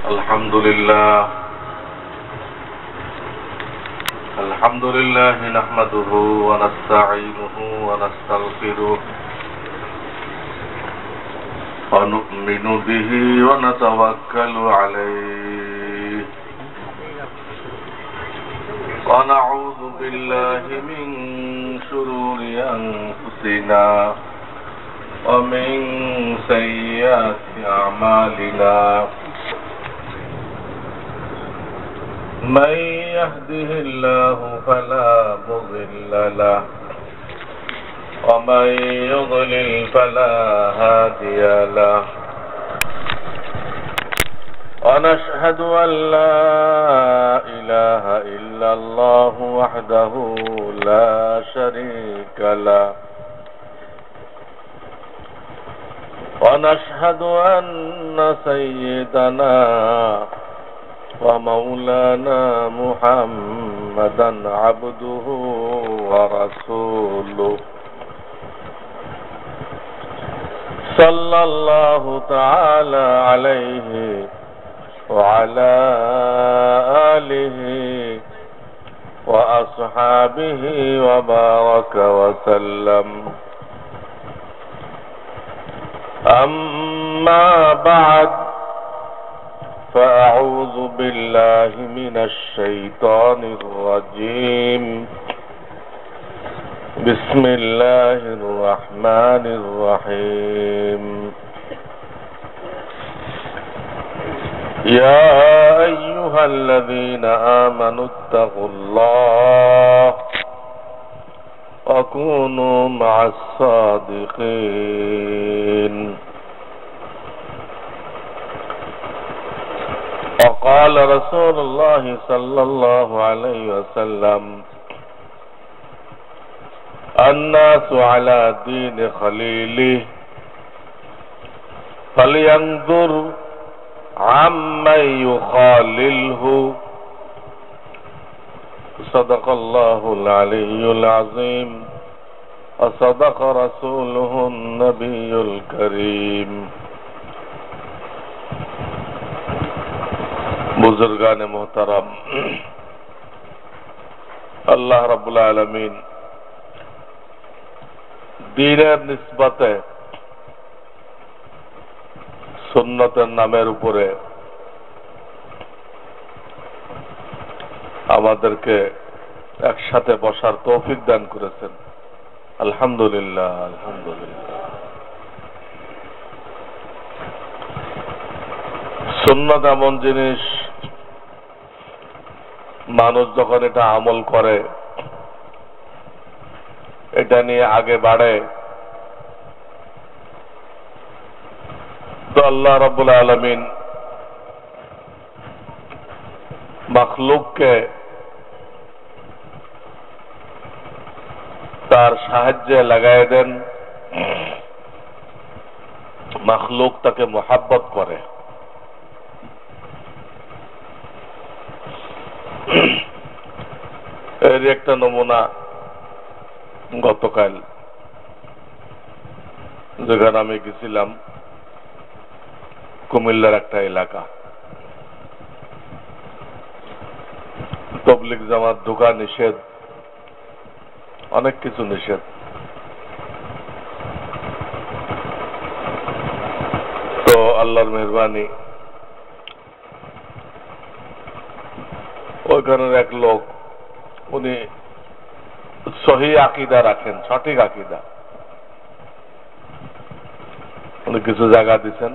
الحمد لله نحمده ونستعينه ونستغفره ونؤمن به ونتوكل عليه ونعوذ بالله من شرور أنفسنا ومن سيئات أعمالنا من يهده الله فلا مضل له ومن يضلل فلا هادي له ونشهد أن لا إله إلا الله وحده لا شريك له ونشهد أن سيدنا ومولانا محمدا عبده ورسوله صلى الله تعالى عليه وعلى آله وأصحابه وبارك وسلم أما بعد فأعوذ بالله من الشيطان الرجيم بسم الله الرحمن الرحيم يا أيها الذين آمنوا اتقوا الله وكونوا مع الصادقين وقال رسول الله صلى الله عليه وسلم الناس على دين خليله فلينظر عمن يخالله صدق الله العلي العظيم وصدق رسوله النبي الكريم बुजुर्गान मोहतरम अल्लाह रब्बुल आलमीन दीनेर निस्बते सुन्नतेर नामेर उपरे आमादेरके एकसाथे बसार तौफिक दान करेছেন আলহামদুলিল্লাহ আলহামদুলিল্লাহ সুন্নাত এমন জিনিস মানুষ যখন এটা আমল করে এটা নিয়ে আগে বাড়ে তো আল্লাহ রাব্বুল আলামিন মাখলুককে তার সাহায্যে লাগায় দেন মাখলুক তাকে মোহাব্বত করে এর একটা নমুনা গতকাল যেখানে আমি গেছিলাম কুমিল্লার একটা এলাকা তবলিগ জামাত ঢোকা নিষেধ অনেক কিছু নিষেধ তো আল্লাহর মেহরবানি ওইখানের এক লোক উনি সহি আকীদা রাখেন সঠিক আকীদা উনি কিছু জায়গা দিচ্ছেন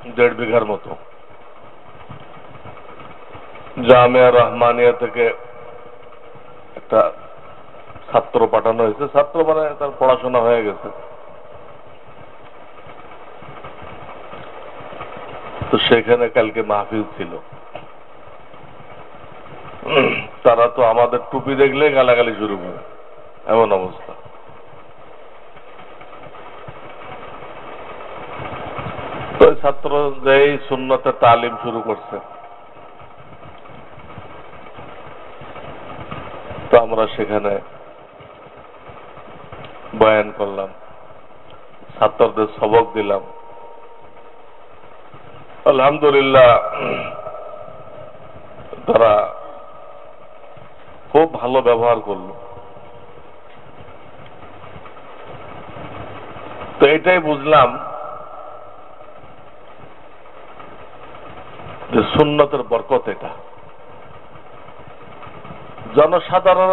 1.5 বিঘার মতো জামিয়া রহমানিয়া থেকে একটা ছাত্র পাঠানো হয়েছে ছাত্র মানে তার পড়াশোনা হয়ে গেছে তো সেখানে কালকে মাহফিল ছিল তারা তো আমাদের টুপি দেখলে গালাগালি শুরু করে এমন অবস্থা তো ছাত্র যেই সুন্নতের তালিম শুরু করছে তো আমরা সেখানে বয়ান করলাম ছাত্রদের সবক দিলাম আলহামদুলিল্লাহ তারা খুব ভালো ব্যবহার করল। তো এটাই বুঝলাম যে সুন্নতের বরকত এটা। জনসাধারণ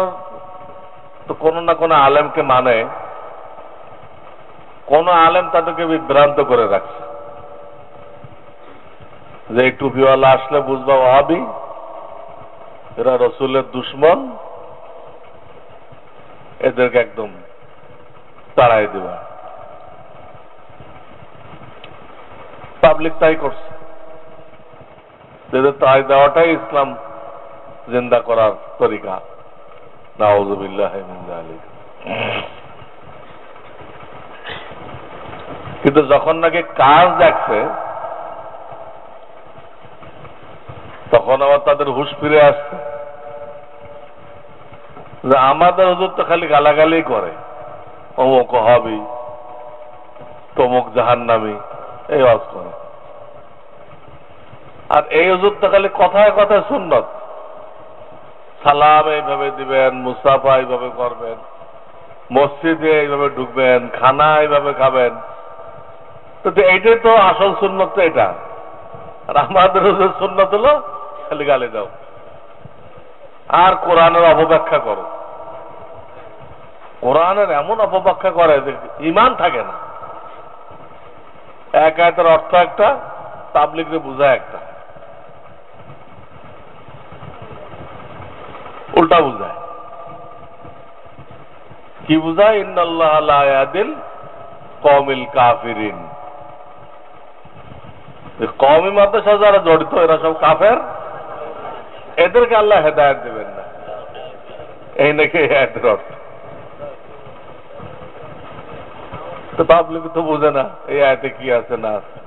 তো কোনো না কোনো আলেমকে মানে, কোন আলেম তাদেরকে বিভ্রান্ত করে রাখছে যে এই টুপিওয়ালা আসলে বুঝবা ওয়াহাবি, এরা রসুলের দুশ্মন, এদেরকে একদম তাড়াই দেবা। পাবলিক তাই করছে, এদের তাড়াই দেওয়াটাই ইসলাম জিন্দা করার তরিকা। নাউযুবিল্লাহ মিন যালিক। কিন্তু যখন নাকি কাজ দেখছে তখন আবার তাদের হুঁশ ফিরে আসছে যে আমাদের হুজুর তো খালি গালাগালি করে, অমুক হবি তমুক জাহান্নামী, এই ওয়াজ করে। আর এই হুজুর তো খালি কথায় কথায় সুন্নত, সালাম এইভাবে দিবেন, মুসাফা এইভাবে করবেন, মসজিদে এইভাবে ঢুকবেন, খানা এইভাবে খাবেন। তো এইটাই তো আসল সুন্নত তো এটা। আর আমাদের হুজুর সুন্নত হলো খালি গালি দাও আর কোরআনের অপব্যাখ্যা করো। কোরআনের এমন অপব্যাখ্যা করে যে ঈমান থাকে না। এক আয়াতের অর্থ একটা, তাবলীগকে বুঝায় একটা, উল্টা বুঝায়। কি বুঝায়? ইন্নাল্লাহ লা ইয়াহদিল কওমিল কাফিরিন। কওমি মাদ্রাসা যারা জড়িত এরা সব কাফের, এদেরকে আল্লাহ হেদায়েত দেবেন না, এই নাকি আয়াতের অর্থ। তো পাবলিক তো বুঝে না এই আয়াতে কি আছে না আছে।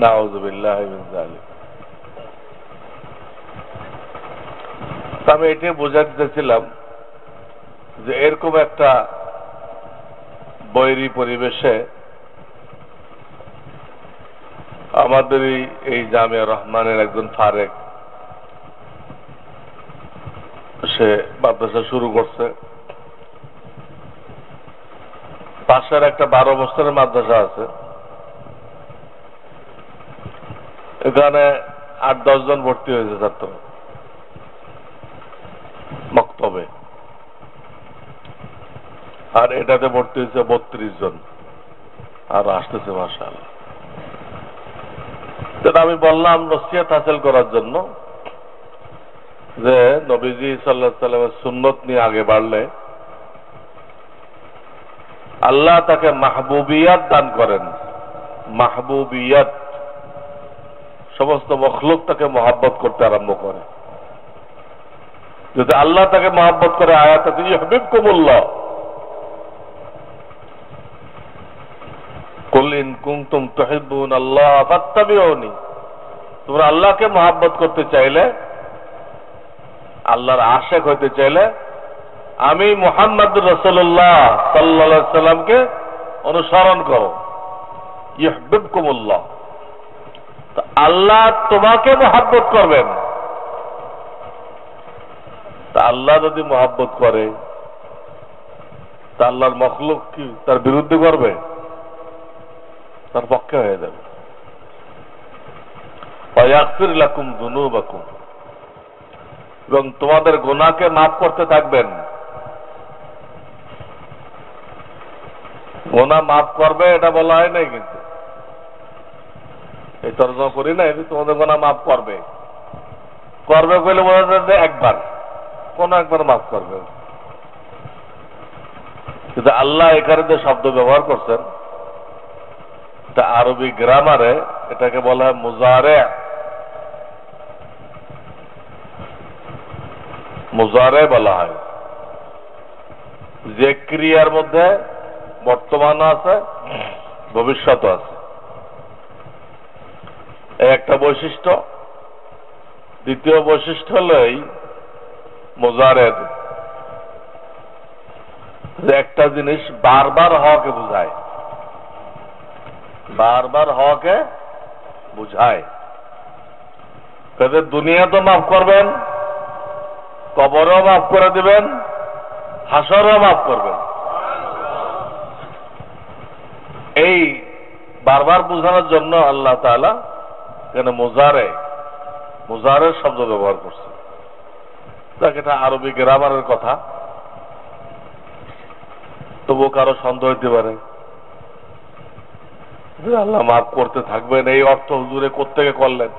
নাউযুবিল্লাহি মিন যালিক। আমি এটাই বোঝাতে চাইছিলাম যে এরকম একটা বৈরী পরিবেশে আমাদের এই জামিয়া রহমানের একজন ফারেক, সে মাদ্রাসা শুরু করছে। পাশের একটা 12 বছরের মাদ্রাসা আছে, এখানে 8-10 জন ভর্তি হয়েছে ছাত্র মক্তবে, আর এটাতে ভর্তি হয়েছে 32 জন, আর আসতেছে মাশাআল্লাহ। আমি বললাম নসিহত হাসিল করার জন্য যে নবীজি সাল্লাল্লাহু আলাইহি সাল্লামের সুন্নত নিয়ে আগে বাড়লে আল্লাহ তাকে মাহবুবিয়াত দান করেন। মাহবুবিয়াত, সমস্ত মখলুক তাকে মহাব্বত করতে আরম্ভ করে। যদি আল্লাহ তাকে মহাব্বত করে, আয়াত আছে ইউহিব্বুকুমুল্লাহ, কুল ইন কুনতুম তুহিব্বুনাল্লাহ ফাত্তাবিউনি। তোমরা আল্লাহকে মহাব্বত করতে চাইলে, আল্লাহর আশিক হইতে চাইলে আমি মুহাম্মদুর রাসূলুল্লাহ সাল্লাল্লাহু আলাইহি সাল্লামকে অনুসরণ করো। ইউহিব্বুকুমুল্লাহ, তো আল্লাহ তোমাকে মহাব্বত করবেন। তা আল্লাহ যদি মহাব্বত করে, তা আল্লাহর মখলুক কি তার বিরুদ্ধে করবে? তার পক্ষে হয়ে যাবে। ওয়ায়াগফির লাকুম যুনুবাকুম, এবং তোমাদের গুনাহকে মাফ করতে থাকবেন। গুনাহ মাফ করবে এটা বলা হয় নাই, কিন্তু এই তর্জমা করি না, তোমাদের গুনাহ মাফ করবে। করবে বলে বোঝা যাচ্ছে একবার, কোন একবার মাফ করবে। কিন্তু আল্লাহ এখানে যে শব্দ ব্যবহার করছেন, এটা আরবি গ্রামারে এটাকে বলা হয় মুজারে। মুজারে বলা হয় যে ক্রিয়ার মধ্যে বর্তমান আছে, ভবিষ্যৎ আছে। একটা বৈশিষ্ট্য। দ্বিতীয় বৈশিষ্ট্য হল এই মুজারের, যে একটা জিনিস বারবার হওয়াকে বোঝায়। বারবার হওয়াকে বুঝায়। তাদের দুনিয়া তো মাফ করবেন, কবরও মাফ করে দিবেন, হাসরও মাফ করবেন। এই বারবার বোঝানোর জন্য আল্লাহ তাআলা কেন মুজারের শব্দ ব্যবহার করছে। দেখ, এটা আরবি গ্রামারের কথা, তবুও কারো সন্দেহ হইতে পারে যে আল্লাহ মাফ করতে থাকবেন, এই অর্থ হুজুরে কোত্থেকে করলেন।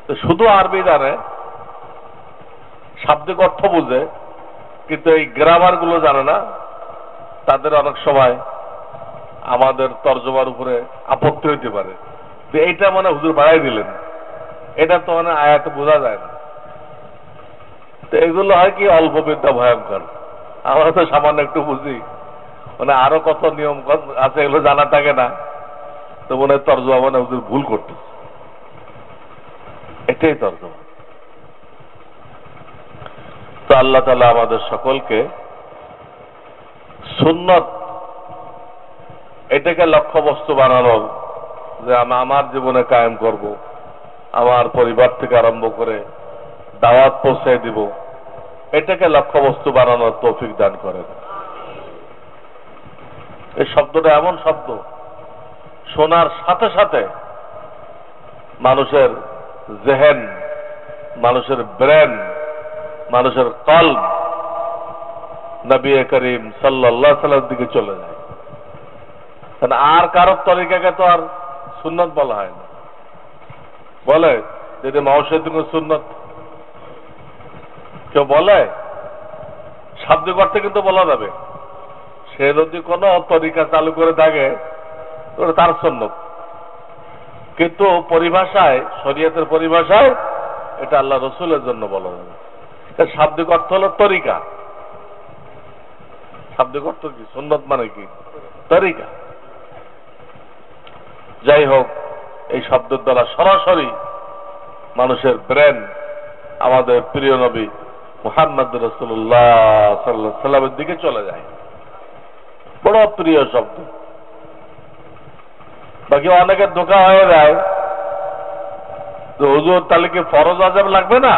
তো শুধু আরবি জানে, শাব্দিক অর্থ বুঝে, কিন্তু এই গ্রামার গুলো জানে না। তাদের অনেক সময় আমাদের তর্জমার উপরে আপত্তি হইতে পারে যে এইটা মানে হুজুর বাড়াই দিলেন, এটা তো মানে আয়াতে বোঝা যায় না। তো এগুলো হয় কি অল্প বিদ্যা ভয়ঙ্কর। আমরা তো সামান্য একটু বুঝি, মানে আরো কত নিয়ম আছে এগুলো জানা থাকে না, তো মনে হয় তর্জমা মানে হুজুর ভুল করতেছে। এটাই তর্জমা। তো আল্লাহ তাআলা আমাদের সকলকে সুন্নত এটাকে লক্ষ্যবস্তু বানানোর, যে আমি আমার জীবনে কায়েম করব, আমার পরিবার থেকে আরম্ভ করে দাওয়াত পৌঁছে দিব, এটাকে লক্ষ্যবস্তু বানানোর তৌফিক দান করেন। এই শব্দটা এমন শব্দ, শোনার সাথে সাথে মানুষের জেহেন, মানুষের ব্রেন, মানুষের কলব নবী করিম সাল্লাল্লাহু আলাইহি ওয়াসাল্লামের দিকে চলে যায়। কারণ আর কারোর তরিকাকে তো আর সুন্নত বলা হয় না। বলে যদি মাওশাদুল সুন্নত কেউ বলে, শাব্দিক অর্থে কিন্তু বলা যাবে। সে যদি কোনো তরিকা চালু করে থাকে ওটা তার সুন্নত, কিন্তু পরিভাষায়, শরীয়তের পরিভাষায় এটা আল্লাহ রসুলের জন্য বলা যাবে। শাব্দিক অর্থ হলো তরিকা। শাব্দিক অর্থ কি? সুন্নত মানে কি? তরিকা। যাই হোক, এই শব্দের দ্বারা সরাসরি মানুষের ব্রেন আমাদের প্রিয় নবী মুহাম্মদ রাসূলুল্লাহ সাল্লাল্লাহু আলাইহি সাল্লামের দিকে চলে যায়। বড় প্রিয় শব্দ। বাকি অনেকের ধোঁকা হয়ে যায় তো হুজুর তাহলে কি ফরজ ওয়াজিব লাগবে না?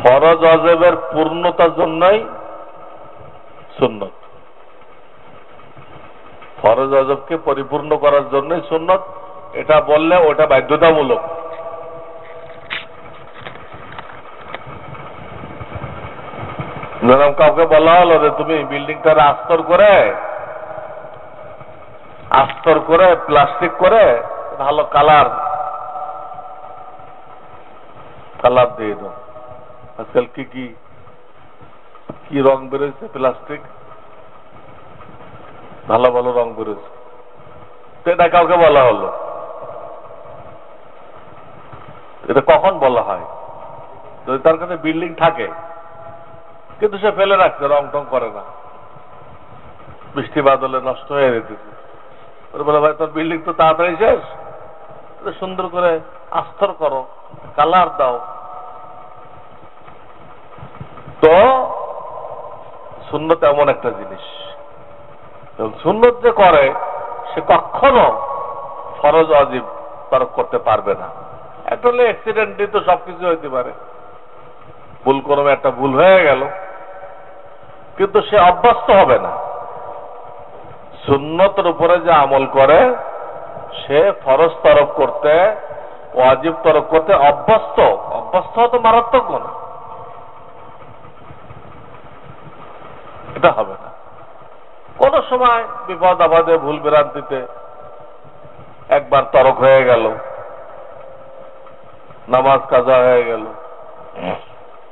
ফরজ ওয়াজিবের পূর্ণতার জন্যই সুন্নত। ফরজ ওয়াজিবকে পরিপূর্ণ করার জন্যই সুন্নত। এটা বললে ওটা বাধ্যতামূলক। যেরকম কাউকে বলা হলো যে তুমি বিল্ডিংটার আস্তর করে প্লাস্টিক করে ভালো কালার দিয়ে দাও। আজকাল কি রং বেরোচ্ছে, প্লাস্টিক ভালো ভালো রং বেরোচ্ছে। এটা কাউকে বলা হলো, এটা কখন বলা হয়? যদি তার কাছে বিল্ডিং থাকে কিন্তু সে ফেলে রাখছে, রং টং করে না, বৃষ্টি বাদলে নষ্ট হয়ে যেতেছে, বলে ভাই তোর বিল্ডিং তো তাড়াতাড়ি শেষ, সুন্দর করে আস্তর করো, কালার দাও। তো সুন্নত এমন একটা জিনিস, সুন্নত যে করে সে কখনো ফরজ ওয়াজিব তরক করতে পারবে না। একটা হলে অ্যাক্সিডেন্টই তো সবকিছু হইতে পারে, ভুল ক্রমে একটা ভুল হয়ে গেল, কিন্তু সে অভ্যস্ত হবে না। সুন্নতের উপরে যে আমল করে সে ফরজ তরক করতে, ওয়াজিব তরক করতে অভ্যস্ত তো মারাত্মক না, এটা হবে না। কোন সময় বিপদ আপদে ভুল ভ্রান্তিতে একবার তরক হয়ে গেল, নামাজ কাজা হয়ে গেল,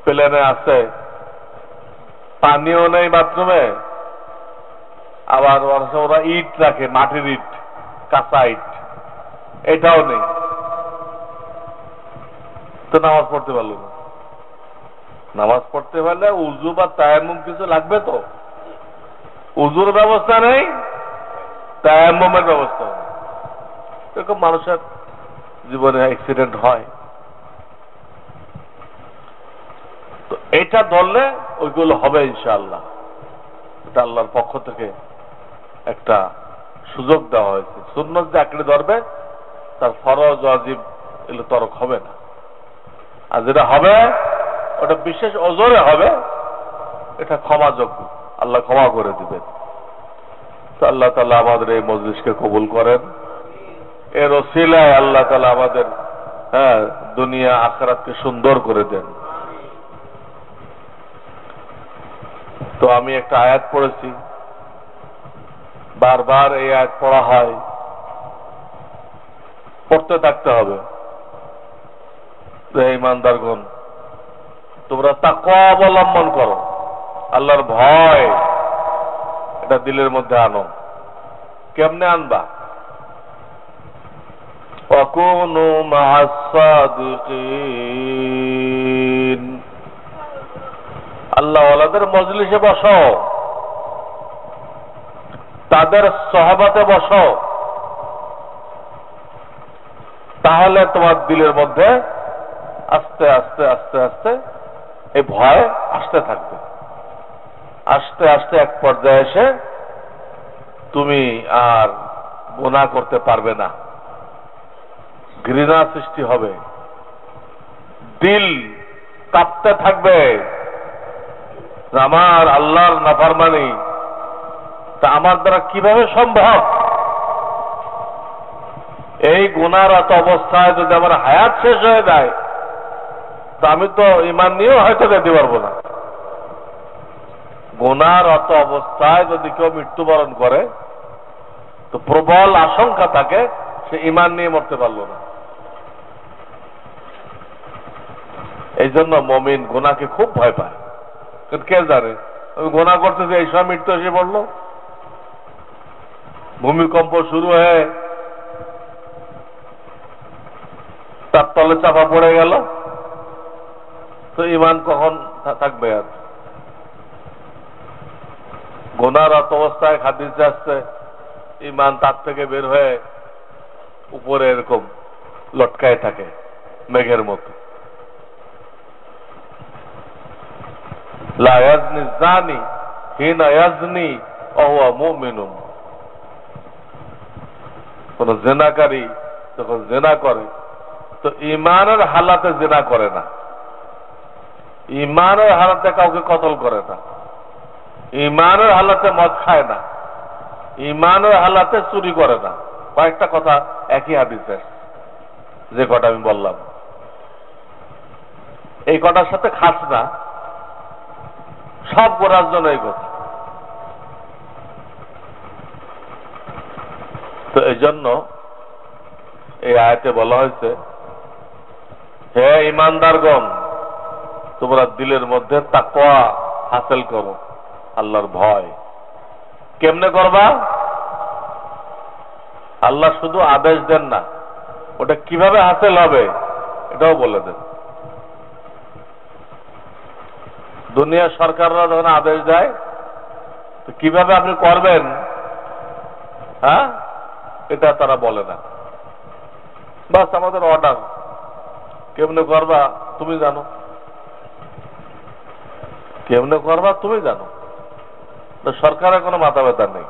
প্লেনে আছে পানিও নেই বাথরুমে, আবার ওরা ইট রাখে, মাটির ইট, কাঁচা ইট, এটাও নেই, তো নামাজ পড়তে পারলো না। নামাজ পড়তে পারলে উজু বা তায়াম্মুম কিছু লাগবে তো। উজুর ব্যবস্থা নেই, তায়াম্মুমের ব্যবস্থা নেই। এরকম মানুষের জীবনে অ্যাক্সিডেন্ট হয়। তো এটা ধরলে ওইগুলো হবে ইনশাআল্লাহ। এটা আল্লাহর পক্ষ থেকে একটা সুযোগ দেওয়া হয়েছে। সুন্নত যে আঁকড়ে ধরবে তার ফরজ ওয়াজিব এগুলো তরক হবে না, আর যেটা হবে ওটা বিশেষ ওজরে হবে, এটা ক্ষমাযোগ্য, আল্লাহ ক্ষমা করে দিবেন। তো আল্লাহ তাআলা আমাদের এই মজলিসকে কবুল করেন, এর ওসিলায় আল্লাহ তাআলা আমাদের দুনিয়া আখিরাতকে সুন্দর করে দেন। তো আমি একটা আয়াত পড়েছি, বারবার এই আয়াত পড়া হয়, পড়তে থাকতে হবে। ঈমানদারগণ, তোমরা তাকওয়া অবলম্বন করো, আল্লাহর ভয় এটা দিলের মধ্যে আনো। কেমনে আনবা? ওয়াকুনু মা'আস সাদিকিন, আল্লাহ ওয়ালাদের মজলিসে বসো, তাদের সহবতে বসো, তাহলে তোমার দিলের মধ্যে আস্তে আস্তে আস্তে আস্তে এই ভয় আসতে থাকবে। আস্তে আস্তে এক পর্যায়ে এসে তুমি আর গুনাহ করতে পারবে না, ঘৃণা সৃষ্টি হবে, দিল কাঁপতে থাকবে, আমার আল্লাহর নাফরমানি তা আমার দ্বারা কিভাবে সম্ভব? এই গুনাহরত অবস্থায় যদি আমার হায়াত শেষ হয়ে যায়, তো আমি তো ঈমান নিয়েও হয়তো যেতে পারবো না। গুনাহরত অবস্থায় যদি কেউ মৃত্যুবরণ করে, তো প্রবল আশঙ্কা থাকে সে ঈমান নিয়ে মরতে পারলো না। এই জন্য মুমিন গুনাহকে খুব ভয় পায়। কে জানে আমি গুনাহ করতেছি, এই সময় মৃত্যু এসে পড়লো, ভূমিকম্প শুরু হয়ে তার তলে চাপা পড়ে গেল, তো ঈমান কখন থাকবে? আর গুনাহরত অবস্থায় হাদিসে আসছে, ঈমান তার থেকে বের হয়ে উপরে এরকম লটকায় থাকে মেঘের মতো। লা ইয়াজনি জানি হিনা ইয়াজনি ওয়া হুয়া মুমিনুন, কোন জিনাকারী যখন জিনা করে তো ঈমানের হালাতে জিনা করে না, ঈমানের হালাতে কাউকে কতল করে না, ঈমানের হালাতে মদ খায় না, ঈমানের হালাতে চুরি করে না। কয়েকটা কথা একই হাদিসে, যে কটা আমি বললাম এই কটার সাথে খাস না, সব গোড়ার জন্য এই কথা। তো এই জন্য এই আয়াতে বলা হয়েছে, হে ঈমানদারগণ, তোমরা দিলের মধ্যে তাকওয়া হাসিল করো, আল্লাহর ভয়। কেমনে করবা? আল্লাহ শুধু আদেশ দেন না, ওটা কিভাবে হাসিল হবে এটাও বলে দেন। দুনিয়ার সরকাররা যখন আদেশ দেয়, তো কিভাবে আপনি করবেন এটা তারা বলে না, বাস আমাদের অর্ডার, কেমনে করবা তুমি জানো, কেমনে করবা তুমি জানো। সরকারের কোনো মাথা ব্যথা নেই।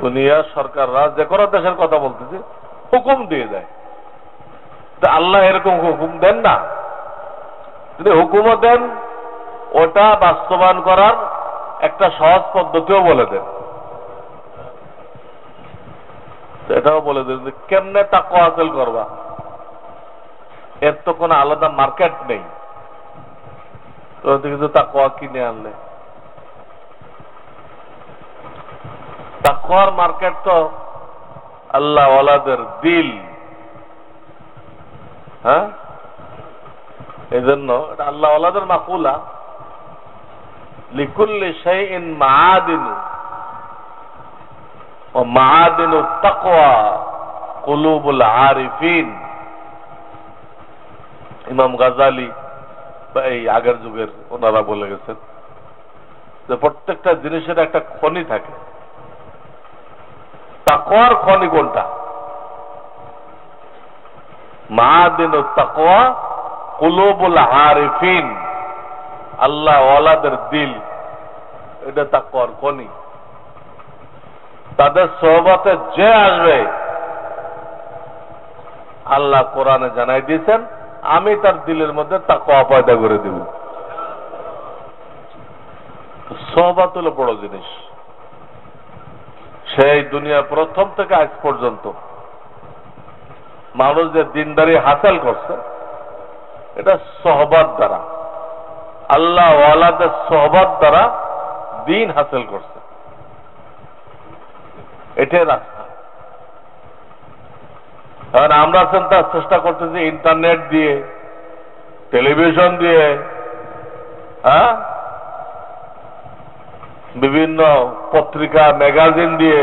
দুনিয়ার সরকাররা যে কোনো দেশের কথা বলতেছে, হুকুম দিয়ে দেয়। আল্লাহ এরকম হুকুম দেন না, যদি হুকুমও দেন ওটা বাস্তবায়ন করার একটা সহজ পদ্ধতিও বলে দেন। এটাও বলে দেন যে কেমনে তাকওয়া হাসিল করবা, এর তো কোনো আলাদা মার্কেট নেই, তো কিন্তু তাকওয়া কিনে আনলে। তাকওয়ার মার্কেট তো আল্লাহ ওয়ালাদের দিল। এই জন্য এটা আল্লাহ ওয়ালাদের মাকুলা, লিকুল্লি শাইইন মাআদিন ওয়া মাআদিনু তাকওয়া কুলুবুল আরিফিন। ইমাম গাজালি বা এই আগের যুগের ওনারা বলে গেছেন যে প্রত্যেকটা জিনিসের একটা খনি থাকে। তাকওয়ার খনি কোনটা? মাআদিনু তাকওয়া কুলুবুল আরিফিন, আল্লাহ ওয়ালাদের দিল, এটা তাকওয়ার খনি। তাদের সোহবতে যে আসবে আল্লাহ কোরআনে জানাই দিয়েছেন আমি তার দিলের মধ্যে তাকওয়া পয়দা করে দেব। সোহবত হলো বড় জিনিস। সেই দুনিয়ার প্রথম থেকে আজ পর্যন্ত মানুষ যে দিনদারি হাসিল করছে এটা সোহবত দ্বারা, আল্লাহ ওয়ালাদের সোহবত দ্বারা দিন হাসিল করছে। এটাই রাস্তা। কারণ আমরা তার চেষ্টা করতেছি ইন্টারনেট দিয়ে, টেলিভিশন দিয়ে, হ্যাঁ, বিভিন্ন পত্রিকা ম্যাগাজিন দিয়ে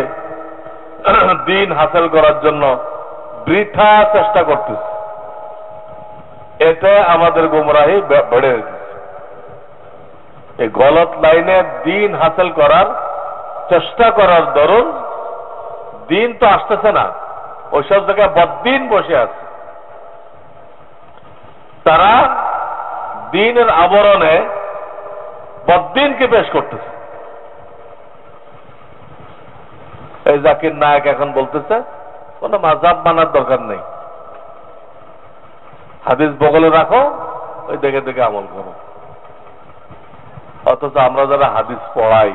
দিন হাসিল করার জন্য বৃথা চেষ্টা করতেছি। এতে আমাদের গুমরাহি বেড়ে গেছে। এই গলত লাইনে দিন হাসিল করার চেষ্টা করার দরুন দিন তো আসতেছে না, ওইসব জায়গায় বদ্দিন বসে আছে। তারা দিনের আবরণে বদ্দিনকে পেশ করতেছে। এই জাকির নায়ক এখন বলতেছে কোন মাযহাব মানার দরকার নেই, হাদিস বগলে রাখো, ওই দেখে দেখে আমল করো। অথচ আমরা যারা হাদিস পড়াই,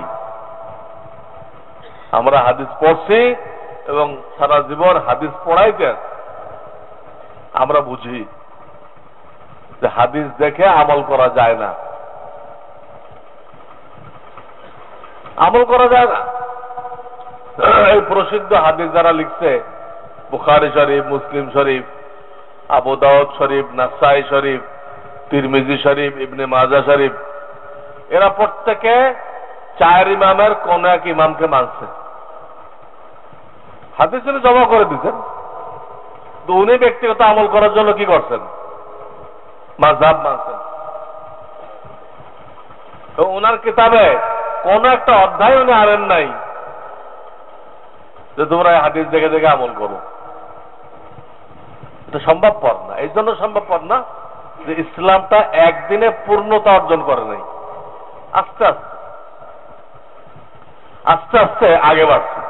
আমরা হাদিস পড়ছি এবং সারা জীবন হাদিস পড়াইতে আমরা বুঝি যে হাদিস দেখে আমল করা যায় না, আমল করা যায় না। এই প্রসিদ্ধ হাদিস যারা লিখছে, বুখারী শরীফ, মুসলিম শরীফ, আবু দাউদ শরীফ, নাসাই শরীফ, তিরমিজি শরীফ, ইবনে মাজাহ শরীফ, এরা প্রত্যেকে চার ইমামের কোন এক ইমামকে মানছে, হাদিস জমা করে দিচ্ছেন। তো উনি ব্যক্তিগত আমল করার জন্য কি করছেন? মাযহাব মানছেন। তো ওনার কিতাবে কোন একটা অধ্যায় উনি আনেন নাই যে তোমরা হাদিস দেখে দেখে আমল করো। এটা সম্ভবপর না। এই জন্য সম্ভবপর না যে ইসলামটা একদিনে পূর্ণতা অর্জন করে নাই, আস্তে আস্তে আস্তে আস্তে আগে বাড়ছে।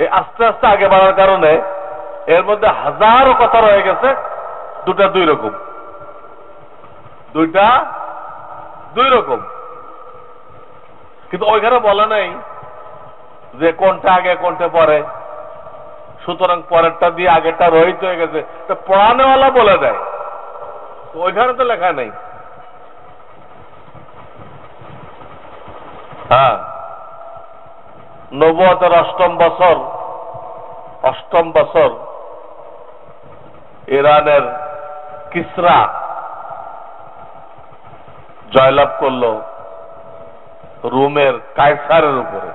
এই আস্তে আস্তে আগে বাড়ার কারণে এর মধ্যে হাজারো কথা রয়ে গেছে, দুটা দুই রকম, দুইটা দুই রকম। কিন্তু ওইখানে বলা নাই যে কোনটা আগে কোনটা পরে, সুতরাং পরেরটা দিয়ে আগেরটা রহিত হয়ে গেছে, পড়ানোওয়ালা বলে দেয়, ওইখানে তো লেখা নেই। হ্যাঁ, নবুয়তের অষ্টম বছর ইরানের কিসরা জয়লাভ করলো রোমের কায়সারের উপরে।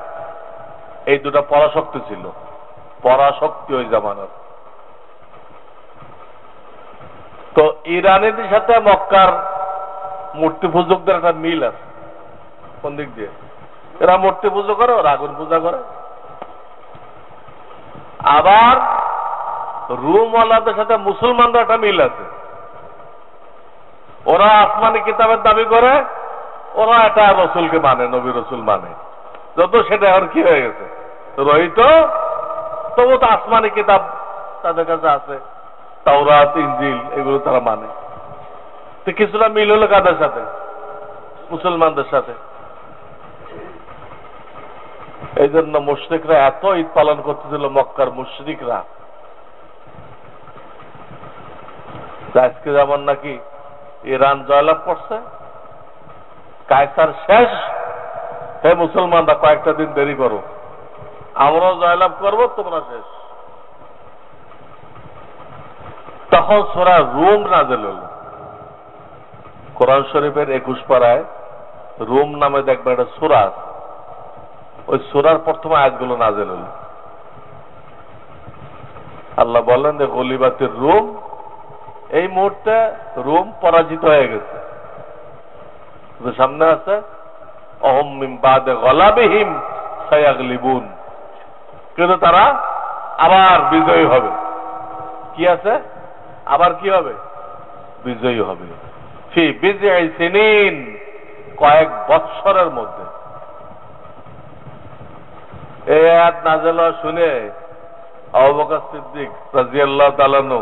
এই দুটা পরাশক্তি ছিল, পরাশক্তি ওই জামানার। তো ইরানের সাথে মক্কার মূর্তি পূজকদের একটা মিল আছে। কোন দিক দিয়ে? এরা মূর্তি পুজো করে, ওরা আগুন পূজা করে। আবার রুমওয়ালাদের সাথে মুসলমানদের একটা মিল আছে। ওরা আসমানি কিতাবের দাবি করে, ওরা এটা রসুলকে মানে, নবী রসুল মানে। যত সেটা এখন কি হয়ে গেছে, রহিত, তবু তো আসমানি কিতাব তাদের কাছে আছে, তাওরাত, ইনজিল, এগুলো তারা মানে। তো কিছুটা মিল হলো কাদের সাথে? মুসলমানদের সাথে। এই জন্য মুশরিকরা এত ঈদ পালন করতেছিল, মক্কার মুশরিকরা। আজকে যেমন নাকি ইরান জয়লাভ করছে, কায়সার শেষ, হে মুসলমানরা কয়েকটা দিন দেরি করো, আমরাও জয়লাভ করবো, তোমরা শেষ। তখন সূরা রুম নাযিল হল। কোরআন শরীফের 21 পারায় রুম নামে দেখবে একটা সূরা আছে। ওই সূরার প্রথম আয়াতগুলো নাযিল হল। আল্লাহ বলেন যে গলিবাতির রুম, এই মুহূর্তে রুম পরাজিত হয়ে গেছে। সামনে আছে অহম মিন বাদে গলাবিহিম সায়াগলিবুন, কিন্তু তারা আবার বিজয়ী হবে। কি আছে? আবার কি হবে? বিজয়ী হবে। ফি বিজঈ সিনিন, কয়েক বৎসরের মধ্যে। এই আয়াত নাযিল হওয়া শুনে আবু বকর সিদ্দিক রাদিয়াল্লাহু তাআলা আনহু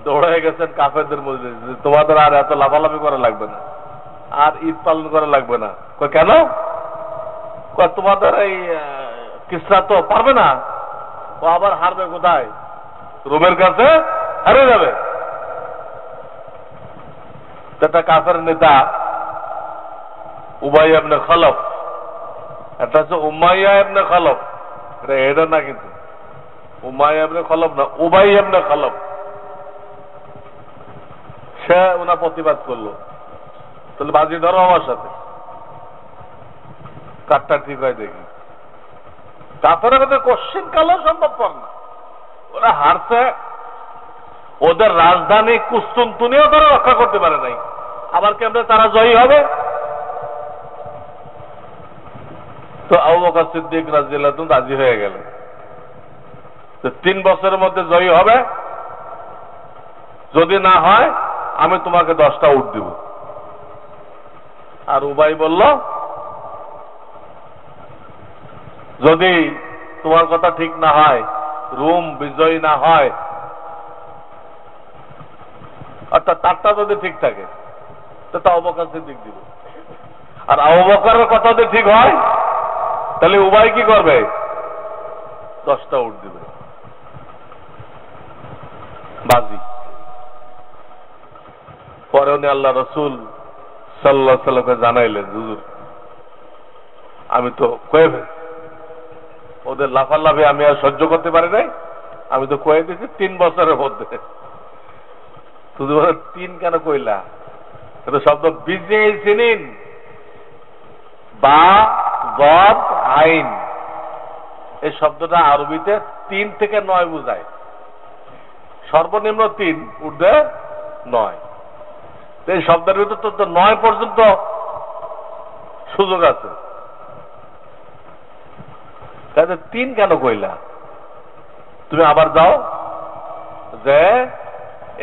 দৌড়ে গেছেন কাফেরদের মধ্যে, তোমাদের আর এত লাফালাফি করা লাগবে না, আর ঈদ পালন করা লাগবে না। কেন? তোমাদের এই কিসরা তো পারবে না, ও আবার হারবে কোথায়? রোমের কাছে হারে যাবে। একটা কাফের নেতা উবাই ইবনে খালফ, একটা হচ্ছে উমাইয়া ইবনে খালফ, এটা না কিন্তু উমাইয়া ইবনে খালফ না, উবাই ইবনে খালফ, সে ওনার প্রতিবাদ করলো, তাহলে বাজি ধরো আমার সাথে, কাঠটা ঠিক হয় দেখি। কাফের কাছে কোশ্চিন কালো সম্ভবপর না, ওরা হারছে, ওদের রাজধানী কুস্তুনতুনিও তারা রক্ষা করতে পারে নাই, আবার কেমনে তারা জয়ী হবে? তো আবু বকর সিদ্দিক রাদিয়াল্লাহু তাআলা রাজি হয়ে গেলেন, 3 বছরের মধ্যে জয়ী হবে, যদি না হয় আমি তোমাকে 10টা উট দিব। আর উবাই বলল, যদি তোমার কথা ঠিক না হয়, রোম বিজয়ী না হয়, অর্থাৎ তারটা যদি ঠিক থাকে তো আবু বকর সিদ্দিক দিব, আর আবু বকরের কথা যদি ঠিক হয় তাহলে উবাই কি করবে? 10টা উট দিবে, বাজি। পরে উনি আল্লাহ রসুল সাল্লাল্লাহু আলাইহি ওয়াসাল্লামকে জানাইলেন, হুজুর আমি তো কয়ে ফেলছি, ওদের লাফালাফি আমি আর সহ্য করতে পারি নাই, আমি তো কয়ে দিয়েছি 3 বছরের মধ্যে। শুধু 3 কেন কইলা? এটা শব্দ বিজে সিনিন বা গদ আইন, এই শব্দটা আরবিতে 3 থেকে 9 বোঝায়, সর্বনিম্ন 3, ঊর্ধ্বে 9। এই শব্দের ভিতর তো 9 পর্যন্ত সুযোগ আছে, তাহলে 3 কেন কইলা? তুমি আবার যাও যে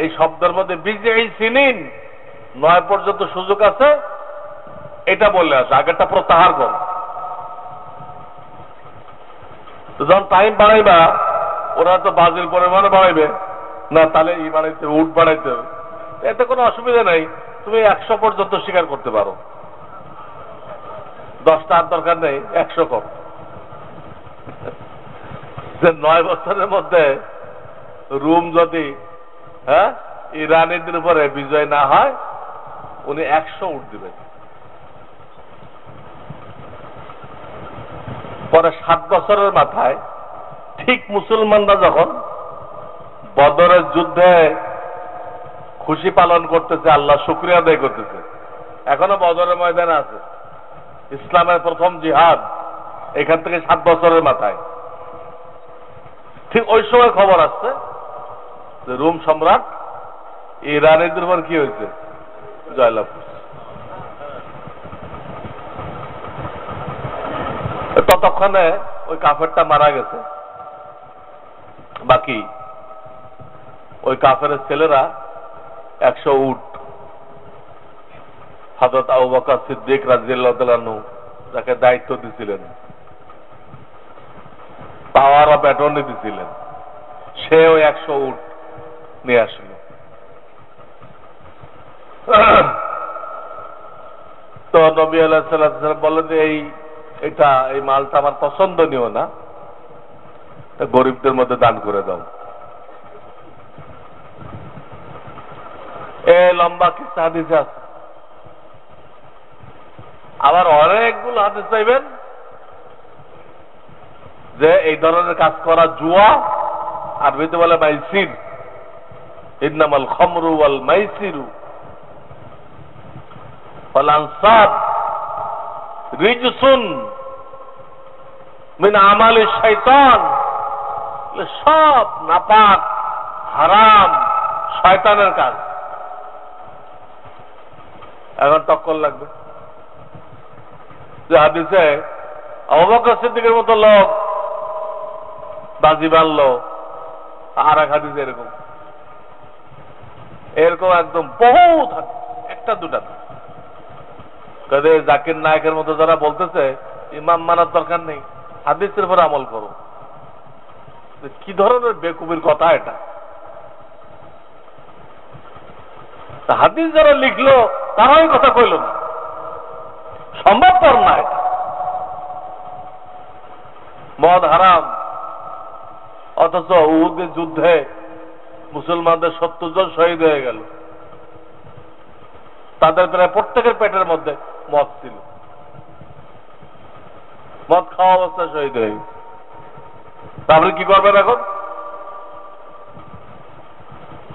এই শব্দের মধ্যে বিজে সিনিন 9 পর্যন্ত সুযোগ আছে, এটা বললে আসে, আগেরটা প্রত্যাহার কর। তো যখন টাইম বাড়াইবা, ওরা তো বাজির পরিমাণে বাড়াইবে না, তাহলে ই বাড়াইতে উট বাড়াইতে হবে, এতে কোনো অসুবিধা নাই, তুমি 100 পর্যন্ত স্বীকার করতে পারো, 10টা আর দরকার নেই, 100 কর। 9 বছরের মধ্যে রোম যদি ইরানিদের উপরে বিজয় না হয়, উনি 100 উট দিবেন। পরে 7 বছরের মাথায় ঠিক মুসলমানরা যখন বদরের যুদ্ধে খুশি পালন করতেছে, আল্লাহ শুকরিয়া আদায় করতেছে, এখনো বদরের ময়দানে আছে, ইসলামের প্রথম জিহাদ এখান থেকে 7 বছরের মাথায়, ঠিক ওই সময় খবর আসছে যে রোম সম্রাট ইরানিদের উপর কি হয়েছে? জয়লাভ করছে। ততক্ষণে ওই কাফেরটা মারা গেছে, বাকি ওই কাফের ছেলেরা 100 উট হযরত আবু বকর সিদ্দিক রাদিয়াল্লাহু তাআলা আনহু যাকে দায়িত্ব দিয়েছিলেন, পাওয়ার অফ অ্যাটর্নি দিয়েছিলেন, সে ওই 100 উট নিয়ে আসলো। তো নবী আলাইহিস সালাম বললেন যে এই মালটা আমার পছন্দনীয় না, গরিবদের মধ্যে দান করে দাও। লম্বা কিস্তা হাদিসে আছে, আবার অনেকগুলো হাদিস চাইবেন যে এই ধরনের কাজ করা জুয়া, আরবিতে বলে মাইসির, ইন্নামাল খামরু ওয়াল মাইসিরু ওয়াল আনসাব রিজসুন মিন আমালিশ শাইতান, সব নাপাক হারাম শয়তানের কাজ। এখন টক্কর লাগবে যে হাদিসে আবু বকর সিদ্দিকের মতো লোক বাজি বানলো, আর এক হাদিসে এরকম একদম বহুত হাদিস, একটা দুটা না। জাকির নায়কের মতো যারা বলতেছে ইমাম মানার দরকার নেই, হাদিসের উপর আমল করো। কি ধরনের বেকুবির কথা এটা? হাদিস যারা লিখলো তারাই কথা কইল না, সম্ভবপর না এটা। মদ হারাম, অথচ উহুদের যুদ্ধে মুসলমানদের 70 জন শহীদ হয়ে গেল। তাদের প্রায় প্রত্যেকের পেটের মধ্যে মদ ছিল, মদ খাওয়া অবস্থায় শহীদ হয়ে গেছে। তারপরে কি করবেন এখন?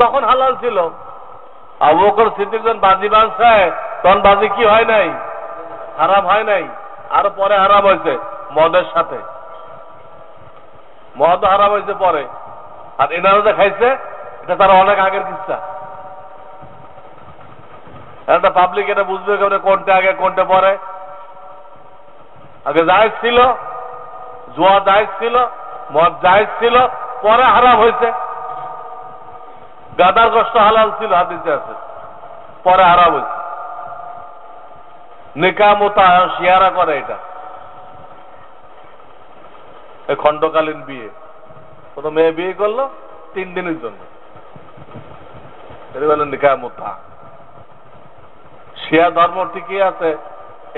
তখন হালাল ছিল। আবু বকর সিদ্দিক যখন বাজি বাঁধছে তখন বাজি কি হয় নাই? হারাম হয় নাই, আরো পরে হারাম হয়েছে মদের সাথে। মদ হারাম হয়েছে পরে, আর এনারা যে খাইছে এটা তারা অনেক আগের কিস্সা। একটা পাবলিক এটা বুঝবে কোনটা আগে কোনটা পরে। আগে জায়েজ ছিল, জুয়া জায়েজ ছিল, মদ জায়েজ ছিল, পরে হারাম হয়েছে। গাদার গোশত হালাল ছিল, হাদিসে আছে, পরে হারাম হয়েছে। নিকাহ মুতা শিয়ারা করে এটা, খণ্ডকালীন বিয়ে। কোন মেয়ে বিয়ে করলো 3 দিনের জন্য, এটা বলে নিকাহ মুতা। শিয়া ধর্ম ঠিকই আছে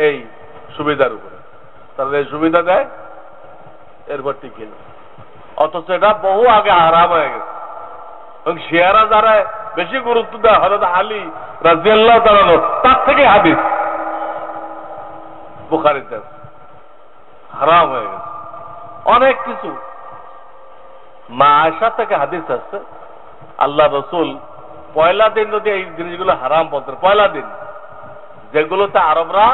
এই সুবিধার উপরে, তাহলে এই সুবিধা দেয়, এরপর টিকে না। অথচ এটা বহু আগে হারাম হয়ে গেছে। এবং শিয়ারা যারা বেশি গুরুত্ব দেয় হযরত আলী রাদিয়াল্লাহু তাআলা তার থেকে হাদিস বুখারীতে হারাম হয়ে গেছে অনেক কিছু। মা আয়েশা থেকে হাদিস আছে, আল্লাহ রসুল পয়লা দিন যদি এই জিনিসগুলো হারাম বলতেন, পয়লা দিন যেগুলোতে আরবরা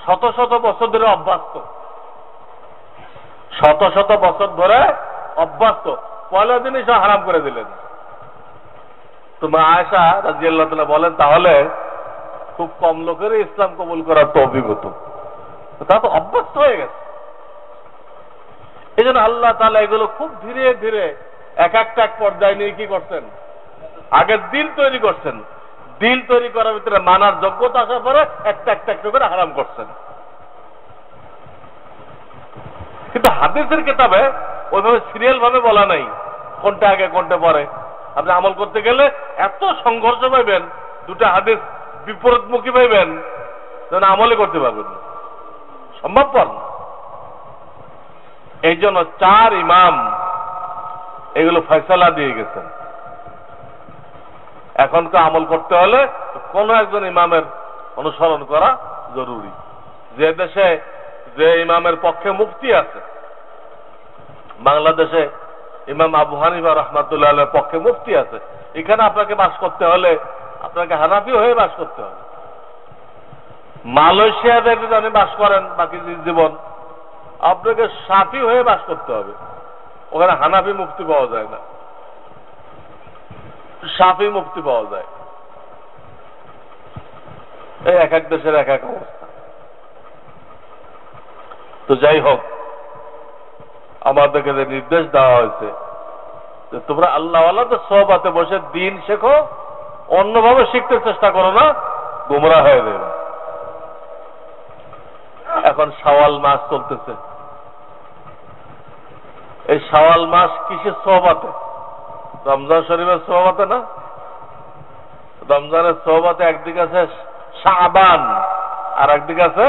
শত শত বছর ধরে অভ্যস্ত, শত শত বছর ধরে অভ্যস্ত, পয়লা দিনই সব হারাম করে দিলেন। তো মা আয়েশা রাদিয়াল্লাহু তাআলা বলেন, তাহলে খুব কম লোকেরই ইসলাম কবুল করার তৌফিক হতো, তা তো অভ্যস্ত হয়ে গেছে। এই জন্য আল্লাহ তাআলা এগুলো খুব ধীরে ধীরে এক একটা এক পর্যায়ে নিয়ে কি করছেন, আগে দিল তৈরি করছেন, দিল তৈরি করার ভিতরে মানার যোগ্যতা আসার পরে একটা একটা একটা করে হারাম করছেন। কিন্তু হাদিসের কিতাবে ওইভাবে সিরিয়াল ভাবে বলা নাই কোনটা আগে কোনটা পরে। আপনি আমল করতে গেলে এত সংঘর্ষ পাইবেন, দুটা হাদিস বিপরীতমুখী পাইবেন, যেন আমলে করতে পারবেন না, সম্ভবপর না। এই জন্য 4 ইমাম এগুলো ফয়সালা দিয়ে গেছেন। এখনকার আমল করতে হলে কোন একজন ইমামের অনুসরণ করা জরুরি। যে দেশে যে ইমামের পক্ষে মুফতি আছে, বাংলাদেশে ইমাম আবু হানিফা রাহমাতুল্লাহ আলাইহির পক্ষে মুফতি আছে, এখানে আপনাকে বাস করতে হলে আপনাকে হানাফি হয়ে বাস করতে হবে। মালয়েশিয়াতে যদি বাস করেন বাকি জীবন, আপনাকে শাফি হয়ে বাস করতে হবে। ওখানে হানাফি মুফতি পাওয়া যায় না, শাফি মুফতি পাওয়া যায়। এই এক এক দেশের এক এক অবস্থা। তো যাই হোক, আমাদেরকে যে নির্দেশ দেওয়া হয়েছে যে তোমরা আল্লাহওয়ালাদের সোহবতে বসে দিন শেখো, অন্যভাবে শিখতে চেষ্টা করো না, গুমরা হয়ে যাবে। এখন শাওয়াল মাস চলতেছে, এই শাওয়াল মাস কিসের সোহবতে? রমজান শরীফের সোহবতে না। রমজানের সোহবতে একদিকে আছে শাবান আর একদিকে আছে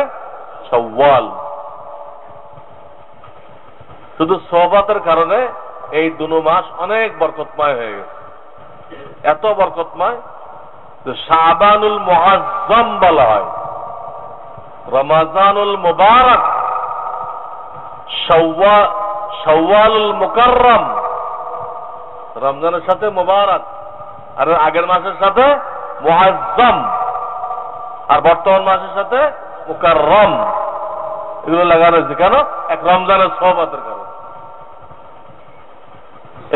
শাওয়াল। শুধু সোহবতের কারণে এই দুনো মাস অনেক বরকতময় হয়ে গেছে, এত বরকতময় যে শাবানুল মুআজ্জম বলা হয়, রমাজানুল মুবারক, শাওয়ালুল মুকাররম। রমজানের সাথে মুবারক, আর আগের মাসের সাথে মুআজ্জম, আর বর্তমান মাসের সাথে মুকাররম, এগুলো লাগানো হয়েছে কেন? এক রমজানের সোহবতের কারণে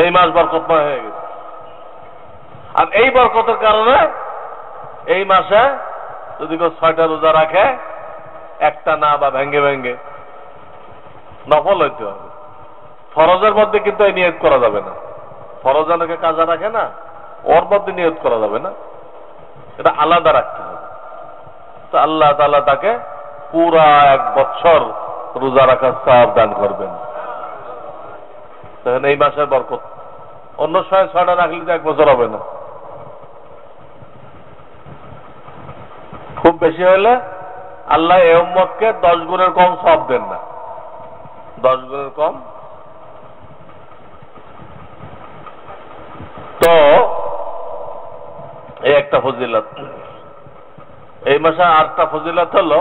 এই মাস বরকতময় হয়ে গেছে। আর এই বরকতের কারণে এই মাসে যদি কেউ 6টা রোজা রাখে, একটা না বা ভেঙ্গে ভেঙ্গে, নফল হইতে হবে। ফরজের মধ্যে কিন্তু এই নিয়ত করা যাবে না। ফরজ অনেকে কাজা রাখে না, ওর মধ্যে নিয়ত করা যাবে না, এটা আলাদা রাখতে হবে। তো আল্লাহ তাআলা তাকে পুরা 1 বছর রোজা রাখার সওয়াব দান করবেন। দেখেন এই মাসের বরকত। অন্য সময় 6টা রাখলে তো 1 বছর হবে না। খুব বেশি হলে আল্লাহ এই উম্মতকে 10 গুণের কম সওয়াব দেন না, 10 গুণের কম। তো এই একটা ফজিলত। এই মাসে আরেকটা ফজিলত হলো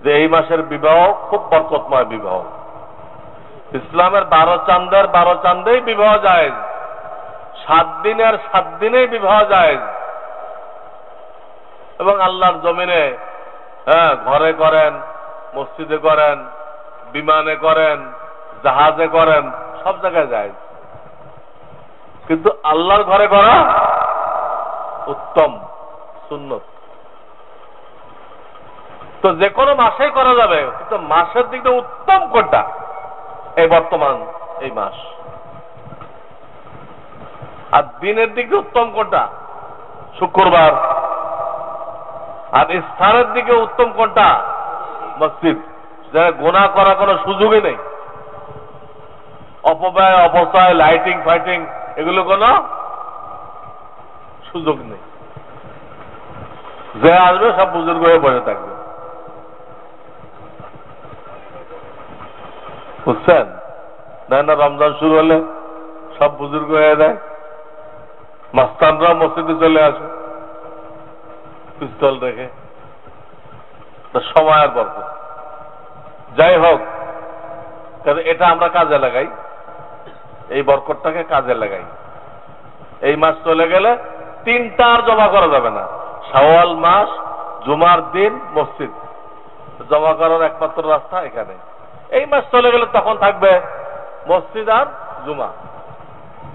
যে এই মাসের বিবাহ খুব বরকতময় বিবাহ। ইসলামের 12 চাঁদের 12 চাঁদেই বিবাহ জায়েজ, 7 দিনের 7 দিনেই বিবাহ জায়েজ। এবং আল্লাহর জমিনে ঘরে করেন, মসজিদে করেন, বিমানে করেন, জাহাজে করেন, সব জায়গায় জায়েজ। কিন্তু আল্লাহর ঘরে করা উত্তম সুন্নত। তো যে কোনো মাসেই করা যাবে, কিন্তু মাসের দিক দিয়ে উত্তম কোনটা? এই বর্তমান এই মাস। আর দিনের দিক দিয়ে উত্তম কোনটা? শুক্রবার। আর স্থানের দিকে উত্তম কোনটা? মসজিদ। যারা গুনাহ করার কোনো সুযোগই নেই, অপব্যয়, অপচয়, লাইটিং ফাইটিং এগুলো কোনো সুযোগ নেই। যে আসবে সব বুজুর্গ হয়ে বসে থাকবে, বুঝছেন না? না রমজান শুরু হলে সব বুজুর্গ হয়ে যায়, মাস্তানরা মসজিদে চলে আসে পিস্তল রেখে। সময়ের বরকত। যাই হোক, এটা আমরা কাজে লাগাই, এই বরকতটাকে কাজে লাগাই। এই মাস চলে গেলে 3টা আর জমা করা যাবে না। শাওয়াল মাস, জুমার দিন, মসজিদ জমা করার একমাত্র রাস্তা এখানে। এই মাস চলে গেলে তখন থাকবে মসজিদ আর জুমা।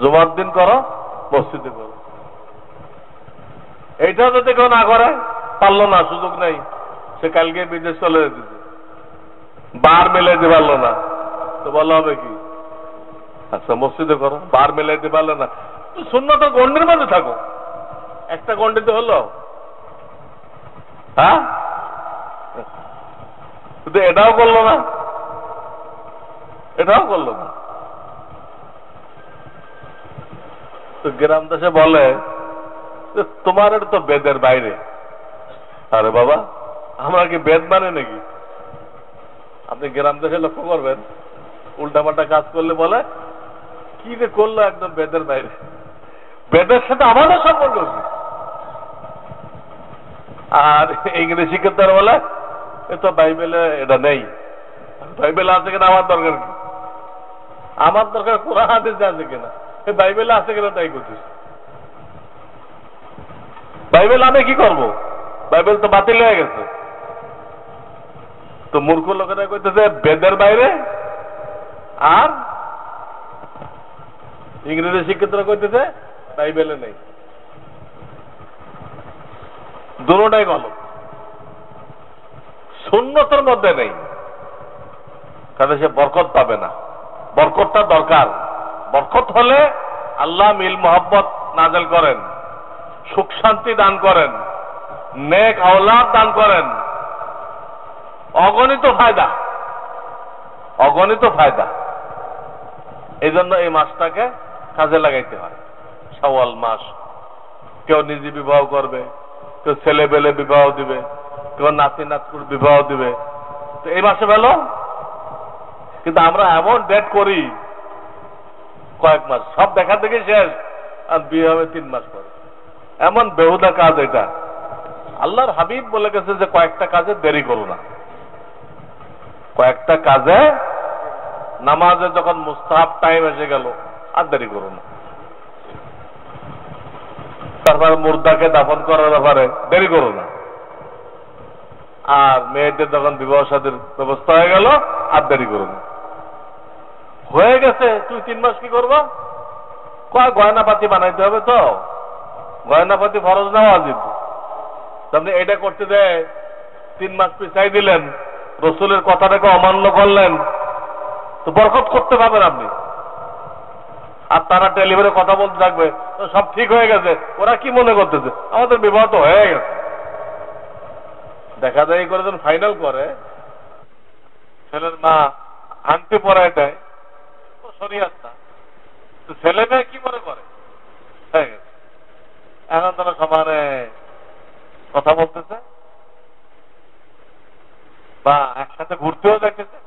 জুমার দিন করো, মসজিদে করো। এইটা যদি কেউ না করে, পারলো না, সুযোগ নেই, সে কালকে বিদেশ চলে যেতেছে, বার মিলাইতে পারলো না, তো বলা হবে কি? আচ্ছা মসজিদে করো। বার মিলাইতে পারলে না, তো সুন্নত গন্ডির মধ্যে থাকো। একটা গন্ডিতে হলো, হ্যাঁ? কিন্তু এটাও করলো না, এটাও করলো না। তো গ্রাম দেশে বলে তোমার এটা তো বেদের বাইরে। আরে বাবা, আমরা কি বেদ মানে নাকি? আপনি গ্রাম দেশে লক্ষ্য করবেন, উল্টাপাল্টা কাজ করলে বলে কি যে করলো, একদম বেদের বাইরে। বেদের সাথে আমাদের সম্পর্ক কি? আর ইংরেজি শিক্ষিত বলে এ তো বাইবেলে এটা নেই। বাইবেলে আছে কিনা আমার দরকার কি? আমার দরকার কোরআন হাদিসে আছে কিনা, বাইবেলে আছে কিনা তাই করছিস। বাইবেল আমি কি করব? বাইবেল তো বাতিল হয়ে গেছে। তো মূর্খ লোকেরা কইতেছে বেদের বাইরে, আর ইংরেজি শিক্ষিতরা কইতেছে বাইবেলে নেই। দুটোটাই গলত, সুন্নতের মধ্যে নেই, কারণ সে বরকত পাবে না। বরকতটা দরকার। বরকত হলে আল্লাহ মিল মোহাব্বত নাজেল করেন, সুখ শান্তি দান করেন, নেক আওলাদ দান করেন, অগণিত ফায়দা, অগণিত ফায়দা। এই জন্য এই মাসটাকে কাজে লাগাইতে হয়। শাওয়াল মাস, কেউ নিজে বিবাহ করবে, কেউ ছেলে বেলে বিবাহ দিবে, কেউ নাতি নাতকুর বিবাহ দিবে, তো এই মাসে ভালো। কিন্তু আমরা এমন ডেট করি কয়েক মাস, সব দেখা দেখে শেষ, আর বিয়ে হবে 3 মাস পরে। এমন বেহুদা কাজ এটা। আল্লাহর হাবিব বলে গেছে যে কয়েকটা কাজে দেরি করো না। কয়েকটা কাজে, নামাজে যখন মুস্তাহাব টাইম এসে গেল আর দেরি করো না। তারপর মুর্দাকে দাফন করার ব্যাপারে দেরি করো না। আর মেয়েদের যখন বিবাহ শাদীর ব্যবস্থা হয়ে গেল আর দেরি করো না। হয়ে গেছে, তুই 3 মাস কি করবা? কয় গয়নাপাতি বানাইতে হবে, তো গয়নাপাতি ফরজ না ওয়াজিব? আপনি এটা করতে দেয় 3 মাস পিছাই দিলেন, রসুলের কথাটাকে অমান্য করলেন, তো বরকত করতে পারবেন আপনি। আর তারা টেলিফোনে কথা বলতে থাকবে, সব ঠিক হয়ে গেছে। ওরা কি মনে করতেছে আমাদের বিবাহ তো হয়ে গেছে। দেখা যায় এই করে যখন ফাইনাল করে, ছেলের মা আংটি পরায় দেয়, শরিয়াত না, তো ছেলে মেয়ে কি মনে করে হয়ে গেছে। এখন তারা সমানে কথা বলতেছে বা একসাথে ঘুরতেও দেখেছে।